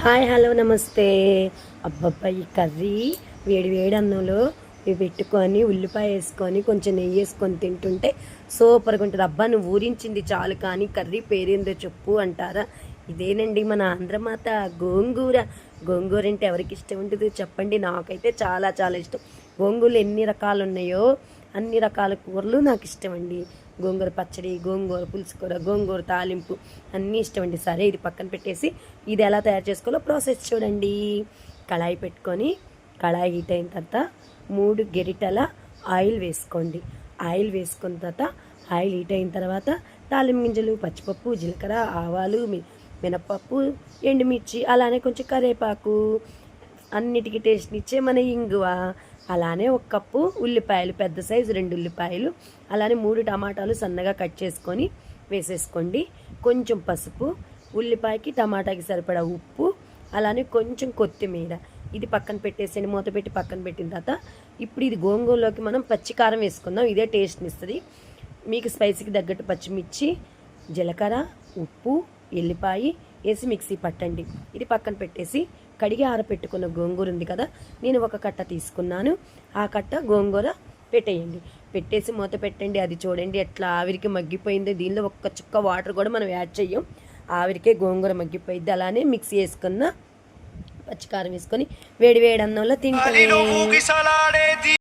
Hi hello నమస్తే. అబ్బబ్బా ఈ కర్రీ వేడి వేడి అన్నంలో ఇవి పెట్టుకొని ఉల్లిపాయ వేసుకొని కొంచెం నెయ్యి వేసుకొని తింటుంటే సూపర్గా ఉంటుంది. అబ్బా నువ్వు ఊరించింది చాలు కానీ కర్రీ పేరేందో చెప్పు అంటారా? ఇదేనండి మన ఆంధ్రమాత గోంగూర. గోంగూర అంటే ఎవరికి ఇష్టం ఉంటుంది చెప్పండి? నాకైతే చాలా చాలా ఇష్టం. గోంగూరలు ఎన్ని రకాలు ఉన్నాయో అన్ని రకాల కూరలు నాకు ఇష్టం అండి. గోంగూర పచ్చడి, గోంగూర పులుసు కూర, గోంగూర తాలింపు అన్నీ ఇష్టం అండి. సరే ఇది పక్కన పెట్టేసి ఇది ఎలా తయారు చేసుకోవాలో ప్రాసెస్ చూడండి. కళాయి పెట్టుకొని కళాయి హీట్ అయిన తర్వాత 3 గరిటెల ఆయిల్ వేసుకోండి. ఆయిల్ వేసుకున్న తర్వాత ఆయిల్ హీట్ అయిన తర్వాత తాలింపు గింజలు, పచ్చిపప్పు, జీలకర్ర, ఆవాలు, మినపప్పు, ఎండుమిర్చి, అలానే కొంచెం కరివేపాకు, అన్నిటికీ టేస్ట్నిచ్చే మన ఇంగువ, అలానే 1 కప్పు ఉల్లిపాయలు, పెద్ద సైజు 2 ఉల్లిపాయలు, అలానే 3 టమాటాలు సన్నగా కట్ చేసుకొని వేసేసుకోండి. కొంచెం పసుపు, ఉల్లిపాయకి టమాటాకి సరిపడా ఉప్పు, అలానే కొంచెం కొత్తిమీర. ఇది పక్కన పెట్టేసి మూత పెట్టి పక్కన పెట్టిన తర్వాత ఇప్పుడు ఇది గోంగూరలోకి మనం పచ్చికారం వేసుకుందాం. ఇదే టేస్ట్ని ఇస్తుంది. మీకు స్పైసీకి తగ్గట్టు పచ్చిమిర్చి, జీలకర్ర, ఉప్పు, ఎల్లిపాయ వేసి మిక్సీ పట్టండి. ఇది పక్కన పెట్టేసి కడిగి ఆరపెట్టుకున్న గోంగూర ఉంది కదా, నేను 1 కట్ట తీసుకున్నాను. ఆ కట్ట గోంగూర పెట్టేయండి. పెట్టేసి మూత పెట్టండి. అది చూడండి ఎట్లా ఆవిరికి మగ్గిపోయింది. దీనిలో 1 చుక్క వాటర్ కూడా మనం యాడ్ చెయ్యం. ఆవిరికే గోంగూర మగ్గిపోయింది. అలానే మిక్సీ వేసుకున్న పచ్చికారం వేసుకొని వేడి వేడి అన్నంలో తింటే